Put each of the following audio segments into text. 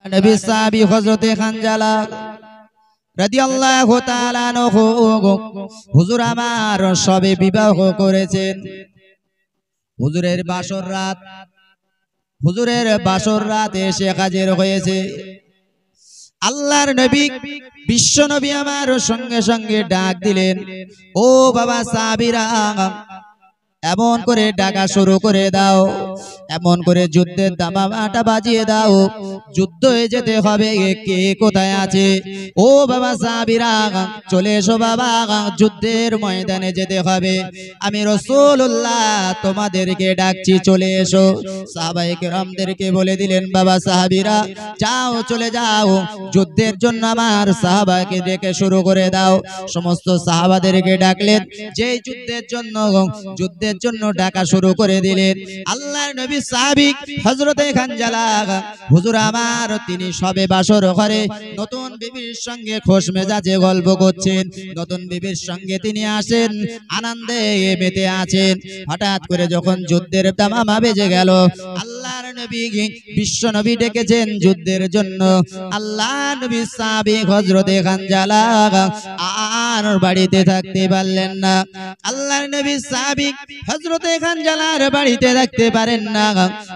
নবী সাহাবী হযরতে হানজালা রাদিয়াল্লাহু তাআলা আনহু হুজুর আমার সবে বিবাহ করেছেন। হুজুরের বাসর রাত এসে হাজির হয়েছে। আল্লাহর নবী বিশ্ব নবী আমার সঙ্গে সঙ্গে ডাক দিলেন, ও বাবা সাহাবীরা, এমন করে ডাকা শুরু করে দাও, এমন করে যুদ্ধের দামামাটা বাজিয়ে দাও, যুদ্ধ হয়ে যেতে হবে। কে কোথায় আছে? ও বাবা সাহাবীরা চলে এসো বাবা, যুদ্ধের ময়দানে যেতে হবে। আমি রাসূলুল্লাহ তোমাদেরকে ডাকছি, চলে এসো। সাহাবায়ে কেরামদেরকে বলে দিলেন, বাবা সাহাবীরা যাও, চলে যাও, যুদ্ধের জন্য আমার সাহাবাকে ডেকে শুরু করে দাও। সমস্ত সাহাবাদেরকে ডাকলেন, যে যুদ্ধের জন্য ডাকা শুরু করে দিলেন। আল্লাহর নবী সাহাবী হযরতে হানজালা হুজুর আমার তিনি সবে বাসর ঘরে নতুন বিবির সঙ্গে খোশ মেজাজে গল্প করছেন। নতুন বিবির সঙ্গে তিনি আসেন, আনন্দে মেতে আছেন। হঠাৎ করে যখন যুদ্ধের দামামা বেজে গেল, আল্লাহর নবী বিশ্ব নবী ডেকেছেন যুদ্ধের জন্য। আল্লাহর নবী সাহাবী হযরতে হানজালা আর বাড়িতে থাকতে পারলেন না। আল্লাহর নবী সাহাবী হযরতে হানজালার বাড়িতে থাকতে পারেন না।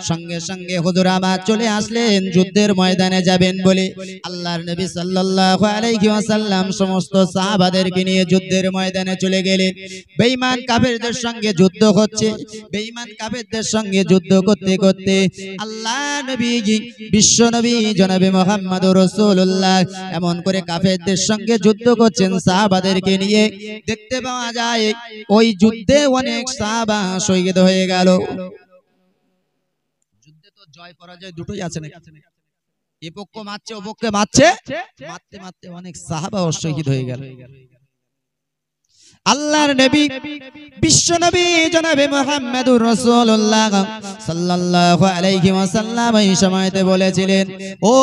সঙ্গে সঙ্গে হুজুর আমার চলে আসলেন যুদ্ধের ময়দানে যাবেন বলে। আল্লাহর নবী সাল্লাল্লাহু আলাইহি ওয়াসাল্লাম সমস্ত সাহাবাদেরকে নিয়ে যুদ্ধের ময়দানে চলে গেলেন। বেঈমান কাফেরদের সঙ্গে যুদ্ধ হচ্ছে। বেঈমান কাফেরদের সঙ্গে যুদ্ধ করতে করতে আল্লাহর নবী বিশ্ব নবী জনাবে মুহাম্মদুর রাসূলুল্লাহ এমন করে কাফেরদের সঙ্গে যুদ্ধ করছেন সাহাবাদেরকে নিয়ে। দেখতে পাওয়া যায় ওই যুদ্ধে অনেক সাহাবা শহীদ হয়ে গেল। যুদ্ধে তো জয় পরাজয় দুটোই আছে নাকি? এ পক্ষ মারছে, ও পক্ষে মারছে, মারতে মারতে অনেক সাহাবা শহীদ হয়ে গেল। আল্লাহর নবী বিশ্ব নবী জনাবে মুহাম্মদুর রাসূলুল্লাহ সাল্লাল্লাহু আলাইহি ওয়াসাল্লাম এই সময়তে বলেছিলেন, ও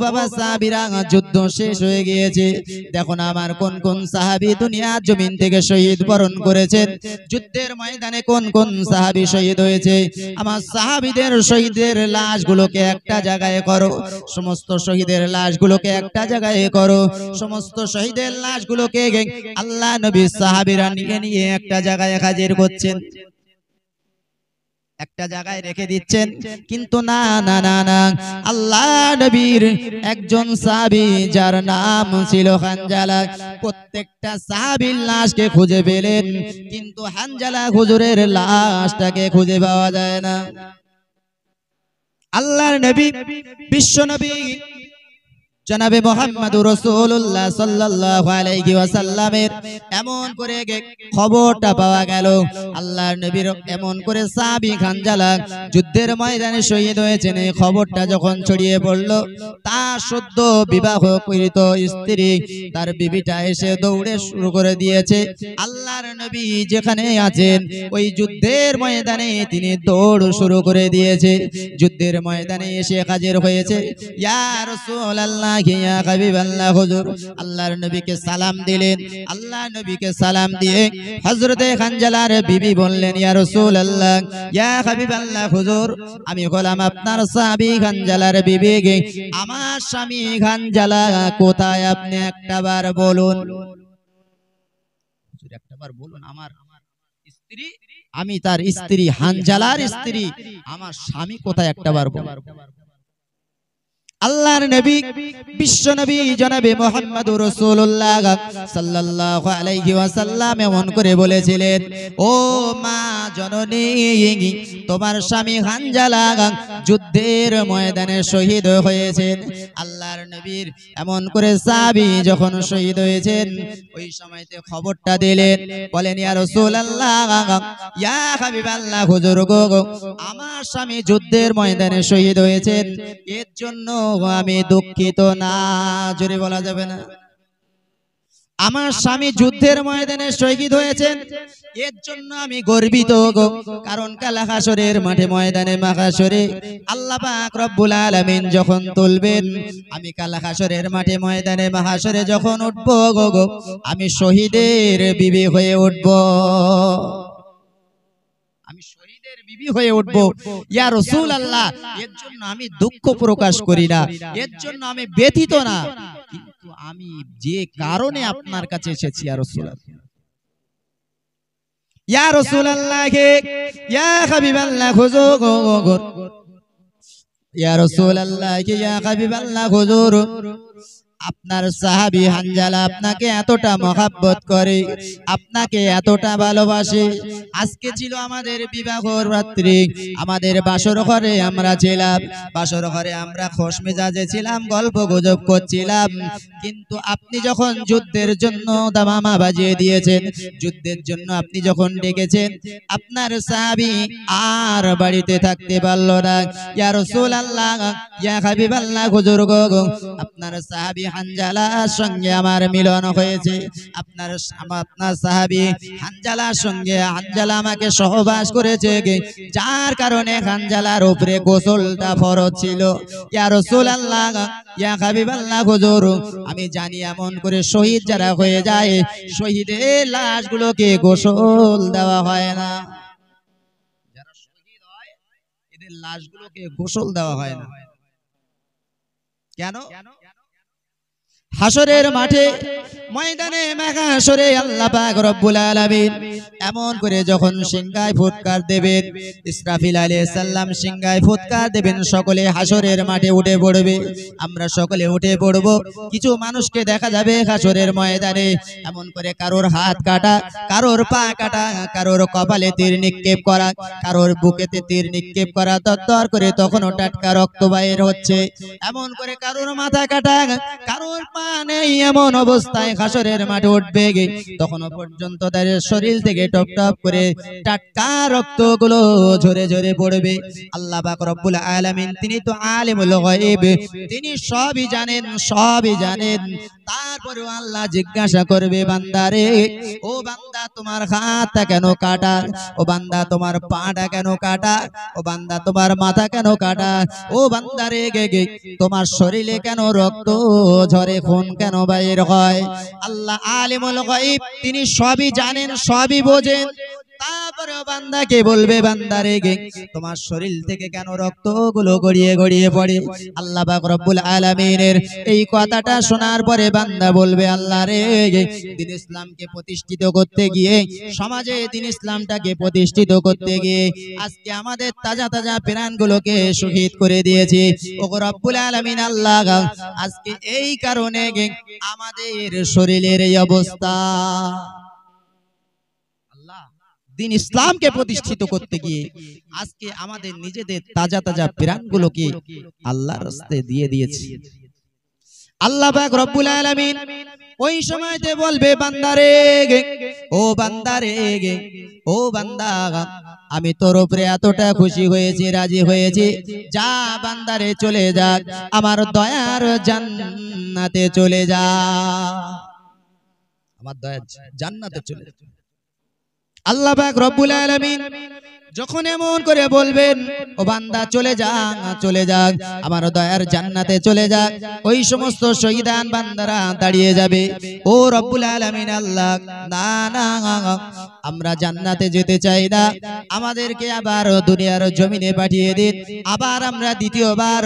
বাবা সাহাবীরা যুদ্ধ শেষ হয়ে গিয়েছে। দেখো না আমার কোন কোন সাহাবী দুনিয়ার জমিন থেকে শহীদ বরণ করেছেন। যুদ্ধের ময়দানে কোন কোন সাহাবী শহীদ হয়েছে। আমার সাহাবীদের শহীদের লাশগুলোকে একটা জায়গায় করো। সমস্ত শহীদের লাশগুলোকে একটা জায়গায় করো। সমস্ত শহীদের লাশগুলোকে আল্লাহ নবী সাহাবীরা নিয়ে একটা জায়গায় হাজির করছেন, একটা জায়গায় রেখে দিচ্ছেন। কিন্তু না না না না, আল্লাহ নবীর একজন সাহাবী যার নাম ছিল হানজালা, প্রত্যেকটা সাহাবীর লাশকে খুঁজে পেলেন, কিন্তু হানজালা হুজুরের লাশটাকে খুঁজে পাওয়া যায় না। আল্লাহর নবী বিশ্ব নবী জনাবে মুহাম্মদুর রাসূলুল্লাহ সাল্লাল্লাহু আলাইহি ওয়াসাল্লামের এমন করে খবরটা পাওয়া গেল। আল্লাহর নবীর এমন করে সাহাবী হানজালা যুদ্ধের ময়দানে শহীদ হয়েছেন। এই খবরটা যখন ছড়িয়ে পড়ল, তার সদ্য বিবাহকৃত স্ত্রী তার বিবিটা এসে দৌড়ে শুরু করে দিয়েছে। আল্লাহর নবী যেখানে আছেন ওই যুদ্ধের ময়দানে তিনি দৌড় শুরু করে দিয়েছে। যুদ্ধের ময়দানে এসে হাজির হয়েছে। ইয়া রাসূলুল্লাহ, ইয়া হাবিবাল্লাহ, হুজুর আল্লাহর নবীকে সালাম দিলেন। আল্লাহর নবীকে সালাম দিয়ে হযরতে হানজালার বিবি বললেন, ইয়া রাসূলুল্লাহ, ইয়া হাবিবাল্লাহ, হুজুর আমি হলাম আপনার সাহাবী হানজালার বিবি। আমার স্বামী হানজালা কোথায় আপনি একটাবার বলুন। হুজুর একটাবার বলুন, আমার স্ত্রী, আমি তার স্ত্রী, হানজালার স্ত্রী, আমার স্বামী কোথায় একটাবার বলুন। আল্লাহর নবী বিশ্ব নবী জনাবে মুহাম্মদুর রাসূলুল্লাহ সাল্লাল্লাহু আলাইহি ওয়াসাল্লাম এমন করে বলেছিলেন, ও মা জননী, তোমার স্বামী হানজালা যুদ্ধের ময়দানে শহীদ হয়েছেন। আল্লাহর নবীর এমন করে সাহাবী যখন শহীদ হয়েছেন, ওই সময়তে খবরটা দিলেন, বলেন, ইয়া রাসূলুল্লাহ, ইয়া হাবিবাল্লাহ, হুজুর গো, আমার স্বামী যুদ্ধের ময়দানে শহীদ হয়েছেন, এর জন্য আমি দুঃখিত না। জোরে বলা যাবে না? আমার স্বামী যুদ্ধের ময়দানে শহীদ হয়েছেন, এর জন্য আমি গর্বিত গো। কারণ কাল হাসরের মাঠে ময়দানে মাহশরে আল্লাহ পাক রব্বুল আলামিন যখন তুলবেন, আমি কাল হাসরের মাঠে ময়দানে মাহশরে যখন উঠবো গো, আমি শহীদের বিবি হয়ে উঠবো। আমি শহীদের বিবি হয়ে উঠবো, ইয়া রাসূলুল্লাহ, এর জন্য আমি দুঃখ প্রকাশ করি না, এর জন্য আমি ব্যথিত না, কিন্তু আমি যে কারণে আপনার কাছে এসেছি ইয়া রাসূলুল্লাহ, ইয়া রাসূলুল্লাহ, ইয়া হাবিবাল্লাহ হুজুর, ইয়া রাসূলুল্লাহ, ইয়া হাবিবাল্লাহ হুজুর, আপনার সাহাবী হানজালা আপনাকে এতটা মহব্বত করে, আপনাকে এতটা ভালোবাসে। আজকে ছিল আমাদের বিবাহর রাত্রি, আমাদের বাসর ঘরে আমরা ছিলাম, বাসর ঘরে আমরা খোশ মেজাজে ছিলাম, গল্প গুজব করছিলাম, কিন্তু আপনি যখন যুদ্ধের জন্য দামামা বাজিয়ে দিয়েছেন, যুদ্ধের জন্য আপনি যখন ডেকেছেন, আপনার সাহাবী আর বাড়িতে থাকতে পারল না। ইয়া রাসূলুল্লাহ, ইয়া হাবিবাল্লাহ হুজুর গো, আপনার সাহাবী হানজালার সঙ্গে আমার মিলন হয়েছে, আপনার সাহাবী হানজালার সঙ্গে হানজালা আমাকে সহবাস করেছে, যার কারণে হানজালার উপরে গোসলটা ফরজ ছিল। ইয়া রাসূলুল্লাহ, ইয়া হাবিবাল্লাহ হুজুর, আমি জানি এমন করে শহীদ যারা হয়ে যায়, শহীদের লাশগুলোকে গোসল দেওয়া হয় না, যারা শহীদ হয় এদের লাশগুলোকে গোসল দেওয়া হয় না। কেন? হাসরের মাঠে ময়দানে মাহশরে আল্লাহ পাক রব্বুল আলামিন এমন করে যখন সিংহায় ফুৎকার দেবেন, ইসরাফিল আলাইহিস সালাম সিংহায় ফুৎকার দেবেন, সকলে হাসরের মাঠে উঠে পড়বে, আমরা সকলে উঠে পড়ব। কিছু মানুষকে দেখা যাবে হাসরের ময়দানে এমন করে কারোর হাত কাটা, কারোর পা কাটা, কারোর কপালে তীর নিক্ষেপ করা, কারোর বুকেতে তীর নিক্ষেপ করা, তরতর করে তখনও টাটকা রক্ত বাইর হচ্ছে, এমন করে কারোর মাথা কাটা, কারোর পা নেই, এমন অবস্থায় হাসরের মাঠে উঠবে, তখনও পর্যন্ত তার শরীর থেকে টপ টপ করে টাটকা রক্তগুলো ঝরে ঝরে পড়বে। আল্লাহ পাক রব্বুল আলামিন তিনি তো আলিমুল গায়ব, তিনি সবই জানেন, সবই জানেন। তারপরে আল্লাহ জিজ্ঞাসা করবে, বান্দারে, ও বান্দা তোমার হাতটা কেন কাটা, ও বান্দা তোমার পাটা কেন কাটা, ও বান্দা তোমার মাথা কেন কাটা, ও বান্দারে তোমার শরীরে কেন রক্ত ঝরে, খুন কেন বাইর হয়। আল্লাহ আলিমুল গায়ব, তিনি সবই জানেন, সবই বোঝেন। তারপরে বান্দাকে বলবে, বান্দারে তোমার শরীর থেকে কেন রক্তগুলো গড়িয়ে গড়িয়ে পড়ে। আল্লাহ পাক রব্বুল আলামিনের এই কথাটা শোনার পরে বান্দা বলবে, আল্লাহ রে, দ্বীন ইসলামকে প্রতিষ্ঠিত করতে গিয়ে, সমাজে দ্বীন ইসলামটাকে প্রতিষ্ঠিত করতে গিয়ে আজকে আমাদের তাজা তাজা প্রাণগুলোকে শহীদ করে দিয়েছে। ওগো রব্বুল আলামিন আল্লাহ, আজকে এই কারণে আমাদের শরীরের এই অবস্থা। দ্বীন ইসলামকে প্রতিষ্ঠিত করতে গিয়ে আজকে আমাদের নিজেদের তাজা তাজা প্রাণগুলোকে আল্লাহর রাস্তায় দিয়ে দিয়েছি। আল্লাহ পাক রব্বুল আলামিন ওই সময়তে বলবে, বান্দারে, ও বান্দারে, ও বান্দা, আমি তোর উপরে এতটা খুশি হয়েছি, রাজি হয়েছি, যা বান্দারে চলে যা, আমার দয়ার জান্নাতে চলে যা, আমার দয়ার জান্নাতে চলে যা। আল্লাহ পাক রব্বুল আলামিন যখন এমন করে বলবেন, ও বান্দা চলে যা, চলে যা, আমার দয়ার জান্নাতে চলে যা, ওই সমস্ত শহীদান বান্দারা দাঁড়িয়ে যাবে, ও রব্বুল আলামিন আল্লাহ, না না, আমরা জান্নাতে যেতে চাই না, আমাদেরকে আবার দুনিয়ার জমিনে পাঠিয়ে দিন, আবার আমরা দ্বিতীয়বার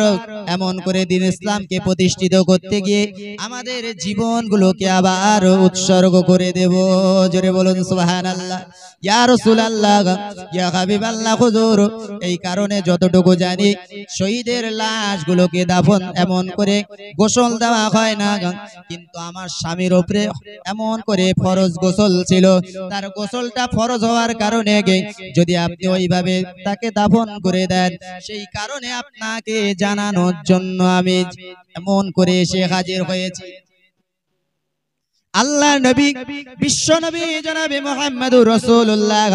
এমন করে দ্বীন ইসলামকে প্রতিষ্ঠিত করতে গিয়ে আমাদের জীবনগুলোকে আবার উৎসর্গ করে দেব। জোরে বলুন সুবহানাল্লাহ। ইয়া রাসূলুল্লাহ, ইয়া হাবিবাল্লাহ হুজুর, এই কারণে যতটুকু জানি, শহীদের লাশগুলোকে দাফন এমন করে গোসল দেওয়া হয় না, কিন্তু আমার স্বামীর উপরে এমন করে ফরজ গোসল ছিল, তার গোসলটা ফরজ হওয়ার কারণে যদি আপনি ওইভাবে তাকে দাফন করে দেন, সেই কারণে আপনাকে জানানোর জন্য আমি এমন করে এসে হাজির হয়েছি। আল্লাহ নবী, বিশ্ব নবী জনাবে মুহাম্মদুর রাসূলুল্লাহ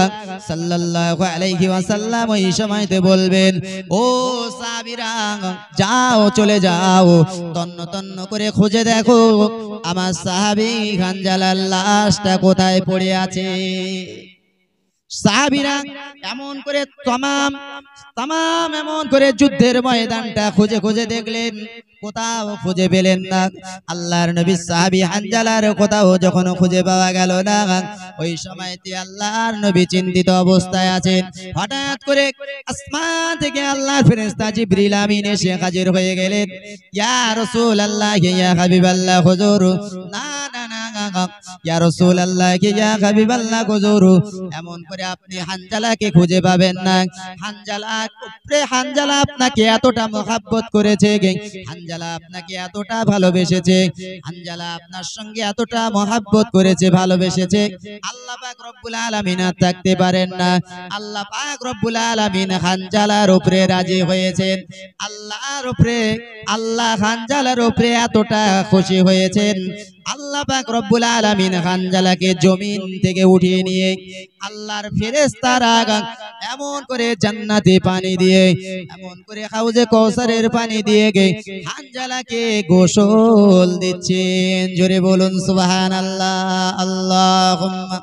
সাল্লাল্লাহু আলাইহি ওয়াসাল্লাম ওই সময়তে বলবেন, ও সাহাবীরা, যাও, চলে যাও, তন্ন তন্ন করে খুঁজে দেখো আমার সাহাবী হানজালার লাশটা কোথায় পড়ে আছে। সাহাবীরা এমন করে तमाम এমন করে যুদ্ধের ময়দানটা খুঁজে খুঁজে দেখলেন, কোথাও খুঁজে পেলেন না। আল্লাহর নবী সাহাবী হানজালার কোথাও যখন খুঁজে পাওয়া গেল না, ওই সময়তে আল্লাহর নবী চিন্তিত অবস্থায় আছেন। হঠাৎ করে আসমান থেকে আল্লাহর ফেরেশতা জিবরিল আমিন এসে হাজির হয়ে গেলেন। ইয়া রাসূলুল্লাহ, ইয়া হাবিবাল্লাহ, হুজুর। না না না, ইয়া রাসূলুল্লাহ, ইয়া হাবিবাল্লাহ, হুজুর, এমন করে আপনি হানজালাকে খুঁজে পাবেন না। হানজালা আপনাকে এতটা মহব্বত করেছে, হানজালা আপনাকে এতটা ভালোবেসেছে, হানজালা আপনার সঙ্গে এতটা মহব্বত করেছে, ভালোবেসেছে, আল্লাহ পাক রব্বুল আলামিন আর থাকতে পারেন না। আল্লাহ পাক রব্বুল আলামিন হানজালার উপরে রাজি হয়েছেন। আল্লাহর উপরে, আল্লাহ হানজালার উপরে এতটা খুশি হয়েছেন, আল্লাহ পাক রব্বুল আলামিন হানজালাকে জমিন থেকে উঠিয়ে নিয়ে আল্লাহর ফেরেশতারা এমন করে জান্নাতি পানি দিয়ে, এমন করে হাউজে কাউসারের পানি দিয়ে হানজালাকে গোসল দিচ্ছেন। জোরে বলুন সুবহানাল্লাহ, আল্লাহুম্মা।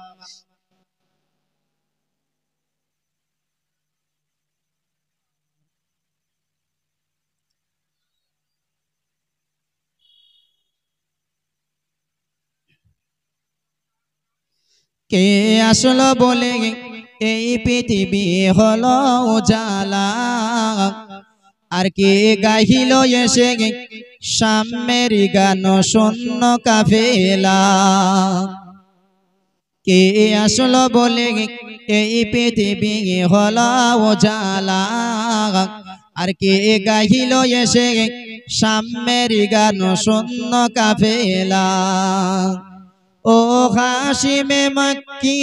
কে আসলো বলে এই পৃথিবী হলো উজালা, আর কে গাহিল এসে সাম্যের গান শূন্য কাফেলা। কে আসলো বলে এই পৃথিবী হলো উজালা, আর কে গাহিল এসে সাম্যের গান শূন্য কাফেলা। ও হাশিমে মক্কি,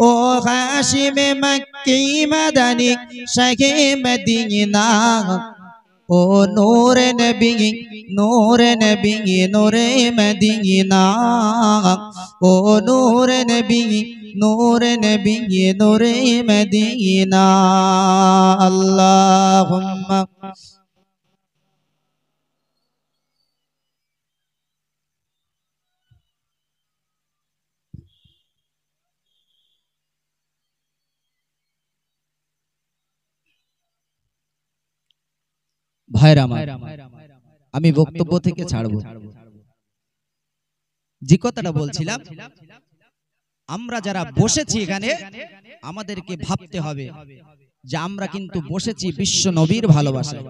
ও হাশিমে মক্কি মাদানী শাহে মদিনা, ও নূরে নবী, নূরে নবী, নূরে মদিনা, ও নূরে নবী, নূরে নবী, নূরে মদিনা। আল্লাহুম্মা। ভাইরা আমার, আমি বক্তব্য থেকে ছাড়ব। যে কথাটা বলছিলাম, আমরা যারা বসেছি এখানে, আমাদেরকে ভাবতে হবে যে আমরা কিন্তু বসেছি বিশ্ব নবীর ভালোবাসায়,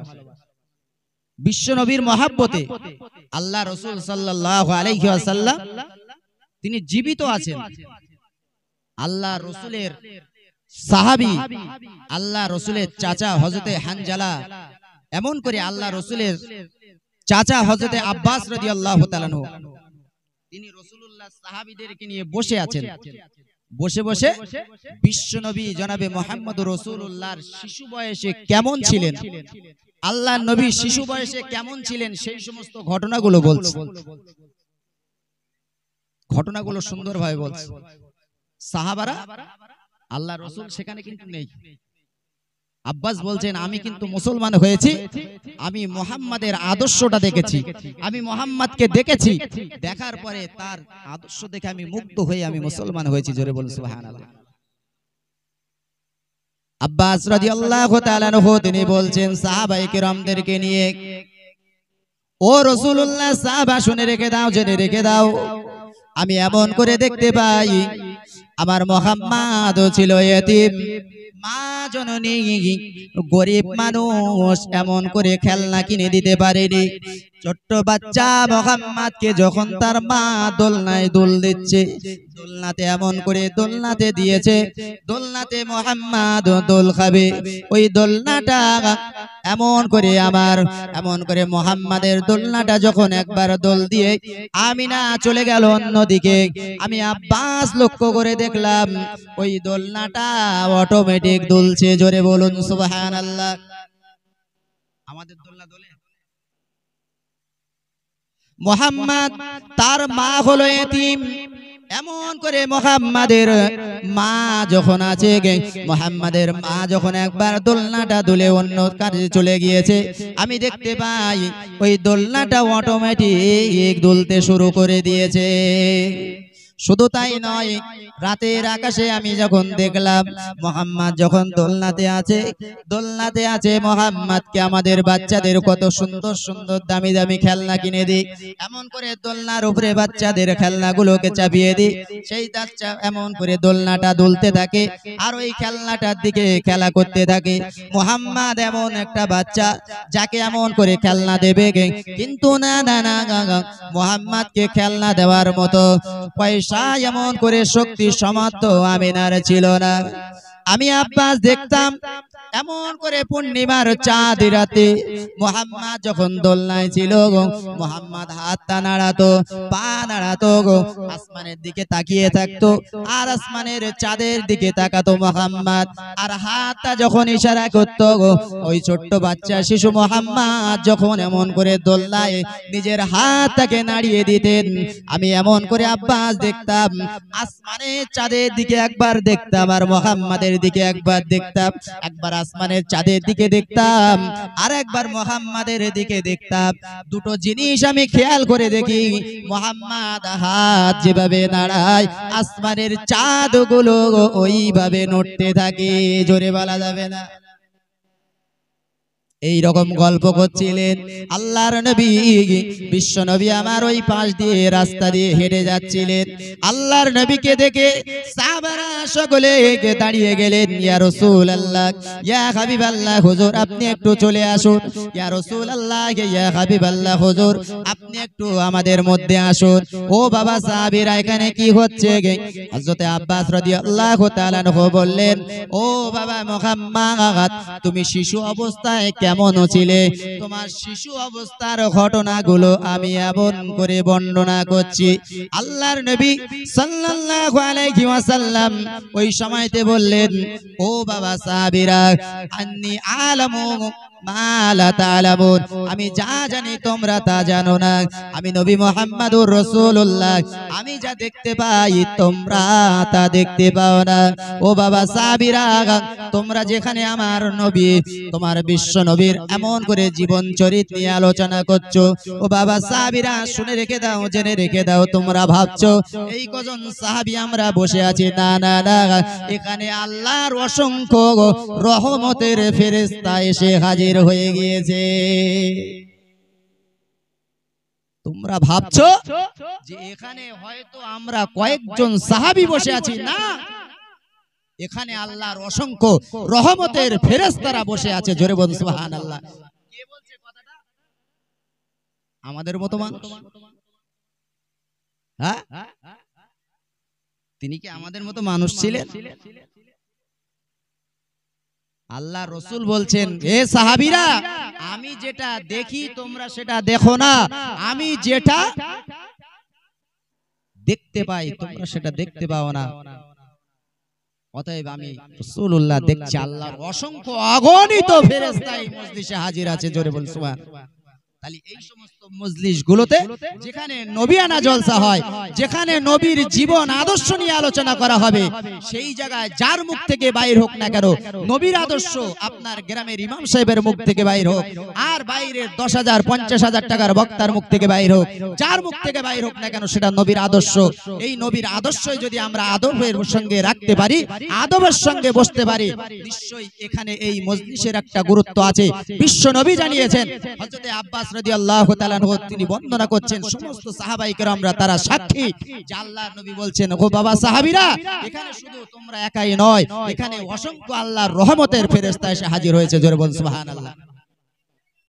বিশ্ব নবীর মহাব্বতে। আল্লাহ রাসূল সাল্লাল্লাহু আলাইহি ওয়াসাল্লাম তিনি জীবিত আছেন। আল্লাহ রাসূলের সাহাবী, আল্লাহ রাসূলের চাচা হযরতে হানজালা, এমন করে আল্লাহ রাসূলের চাচা হযরতে আব্বাস রাদিয়াল্লাহু তাআলা আনহু, তিনি রাসূলুল্লাহ সাহাবীদেরকে নিয়ে বসে আছেন। বসে বসে বিশ্বনবী জনাবে মুহাম্মদুর রাসূলুল্লাহর শিশু বয়সে কেমন ছিলেন, আল্লাহ নবী শিশু বয়সে কেমন ছিলেন, সেই সমস্ত ঘটনাগুলো বলছে। ঘটনাগুলো সুন্দরভাবে বলছে। সাহাবারা, আল্লাহ রাসূল সেখানে কিন্তু নেই। আব্বাস বলছেন, আমি কিন্তু মুসলমান হয়েছি, আমি মুহাম্মাদের আদর্শটা দেখেছি, আমি মুহাম্মাদকে দেখেছি, দেখার পরে তার আদর্শ দেখে আমি মুগ্ধ হয়ে আমি মুসলমান হয়েছি। জোরে বলুন সুবহানাল্লাহ। আব্বাস রাদিয়াল্লাহু তাআলা আনহু তিনি বলছেন সাহাবায়ে কেরামদেরকে নিয়ে, ও রাসূলুল্লাহ, সাহাবা শুনে রেখে দাও, জেনে রেখে দাও, আমি এমন করে দেখতে পাই আমার মুহাম্মদ ছিল ইতিম, মা জননী গরিব মানুষ, এমন করে খেলনা কিনে দিতে পারেনি। ছোট্ট বাচ্চা মুহাম্মদকে যখন তার মা দোলনায় দোল দিচ্ছে, দোলনাতে এমন করে দোলনাতে দিয়েছে, দোলনাতে মুহাম্মদ দোল খাবে। ওই দোলনাটা এমন করে মুহাম্মাদের দোলনাটা যখন একবার দোল দিয়ে আমিনা চলে গেল অন্যদিকে, আমি আব্বাস লক্ষ্য করে দেখলাম ওই দোলনাটা অটোমেটিক দুলছে। জোরে বলুন সুবহানাল্লাহ। আমাদের দোলনা দোলে। মুহাম্মদ, তার মা হলো এতিম, এমন করে মুহাম্মাদের মা যখন আছে, মুহাম্মাদের মা যখন একবার দোলনাটা দুলে অন্য কাজে চলে গিয়েছে, আমি দেখতে পাই ওই দোলনাটা অটোমেটিক দুলতে শুরু করে দিয়েছে। শুধু তাই নয়, রাতের আকাশে আমি যখন দেখলাম মুহাম্মদ যখন দোলনাতে আছে মুহাম্মদকে আমাদের বাচ্চাদের কত সুন্দর সুন্দর দামি দামি খেলনা কিনে দিই, এমন করে দোলনার উপরে বাচ্চাদের খেলনাগুলোকে চাপিয়ে দিই, সেই বাচ্চা এমন করে দোলনাটা দুলতে থাকে আর ওই খেলনাটার দিকে খেলা করতে থাকে। মুহাম্মদ এমন একটা বাচ্চা যাকে এমন করে খেলনা দেবে, কিন্তু না না না, মুহাম্মদকে খেলনা দেওয়ার মতো পয়সা এমন করে শক্তি সামর্থ্য আমিনার ছিল না। আমি আব্বাস দেখতাম এমন করে পূর্ণিমার চাঁদ রাতে মুহাম্মদ যখন দোলনায় ছিল মুহাম্মদ হাতটা নাড়াতো, পা নাড়াতো, আসমানের দিকে তাকিয়ে থাকতো আর আসমানের চাঁদের দিকে তাকাতো মুহাম্মদ, আর হাতটা যখন ইশারা করতো ওই ছোট্ট বাচ্চা শিশু মুহাম্মদ যখন এমন করে দোলনায় নিজের হাতটাকে নাড়িয়ে দিতেন, আমি এমন করে আব্বাস দেখতাম আসমানের চাঁদের দিকে একবার দেখতাম আর মুহাম্মাদের দিকে একবার দেখতাম, একবার আসমানের চাঁদের দিকে দেখতাম আর একবার মুহাম্মাদের দিকে দেখতাম। দুটো জিনিস আমি খেয়াল করে দেখি, মুহাম্মদ হাত যেভাবে নাড়ায় আসমানের চাঁদগুলো ওইভাবে নড়তে থাকে, জোরে বলা যাবে না। এই রকম গল্প করছিলেন আল্লাহর নবী, বিশ্ব নবী আমার ওই পাশ দিয়ে রাস্তা দিয়ে হেঁটে যাচ্ছিলেন। আল্লাহর নবীকে দেখে সাহাবারা সকলে দাঁড়িয়ে গেলেন, ইয়া রাসূলুল্লাহ, ইয়া হাবিবাল্লাহ, হুজুর আপনি একটু চলে আসুন, ইয়া রাসূলুল্লাহ, ইয়া হাবিবাল্লাহ, হুজুর আপনি একটু আমাদের মধ্যে আসুন। ও বাবা সাহাবীরা, এখানে কি হচ্ছে? হযরত আব্বাস রাদিয়াল্লাহু তাআলা আনহু বললেন, ও বাবা মুহাম্মদ, তুমি শিশু অবস্থায় কেমন ছিলে? তোমার শিশু অবস্থার ঘটনাগুলো আমি এমন করে বর্ণনা করছি। আল্লাহর নবী সাল্লাল্লাহু আলাইহি ওয়াসাল্লাম ওই সময়তে বললেন, ও বাবা সাহাবীরা, আন্নী আলামু মা লা তা'লামুন, আমি যা জানি তোমরা তা জানো না। আমি নবী মুহাম্মদুর রাসূলুল্লাহ, আমি যা দেখতে পাই তোমরা তা দেখতে পাও না। ও বাবা সাহাবীরা, তোমরা যেখানে আমার নবী, তোমার বিশ্ব নবীর এমন করে জীবন চরিত্র নিয়ে আলোচনা করছো, ও বাবা সাহাবীরা শুনে রেখে দাও, জেনে রেখে দাও, তোমরা ভাবছো এই কজন সাহাবী আমরা বসে আছি, না না না, এখানে আল্লাহর অসংখ্য রহমতের ফেরেশতা এসে হাজির হয়ে গিয়েছে। তোমরা ভাবছো যে এখানে হয়তো আমরা কয়েকজন সাহাবী বসে আছি, না, এখানে আল্লাহর অসংখ্য রহমতের ফেরেশতারা বসে আছে, জোরে বলুন সুবহানাল্লাহ। কে বলছে কথাটা? আমাদের মতো মানুষ। হ্যাঁ, তিনি কি আমাদের মতো মানুষ ছিলেন? আল্লাহ রসুল বলছেন, এ সাহাবীরা, আমি যেটা দেখি তোমরা সেটা দেখো না, আমি যেটা দেখতে পাই তোমরা সেটা দেখতে পাও না। অতএব আমি রাসূলুল্লাহ দেখছি আল্লাহর অসংখ্য অগণিত ফেরেশতা এই মজলিসে হাজির আছে, জোরে বল সুবহানাল্লাহ। তাহলে এই সমস্ত মজলিসগুলোতে যেখানে নবিয়ানা জলসা হয়, যেখানে নবীর জীবন আদর্শ নিয়ে আলোচনা করা হবে, সেই জায়গায় যার মুখ থেকে বাইর হোক না কেন নবীর আদর্শ, আপনার গ্রামের ইমাম সাহেবের মুখ থেকে বাইর হোক আর বাইরের 10,000 50,000 টাকার বক্তার মুখ থেকে বাইর হোক, যার মুখ থেকে বাইর হোক না কেন সেটা নবীর আদর্শ। এই নবীর আদর্শই যদি আমরা আদবের সঙ্গে রাখতে পারি, আদবের সঙ্গে বসতে পারি, নিশ্চয়ই এখানে এই মজলিসের একটা গুরুত্ব আছে। বিশ্ব নবী জানিয়েছেন, হযরত আব্বাস রাদিয়াল্লাহু তাআলা আনহু তিনি বর্ণনা করছেন, সমস্ত সাহাবায়ে কেরামরা তারা সাক্ষী যে আল্লাহর নবী বলছেন, ও বাবা সাহাবীরা, এখানে শুধু তোমরা একাই নয়, এখানে অসংখ্য আল্লাহর রহমতের ফেরেশতা এসে হাজির হয়েছে, জোরে বল সুবহানাল্লাহ।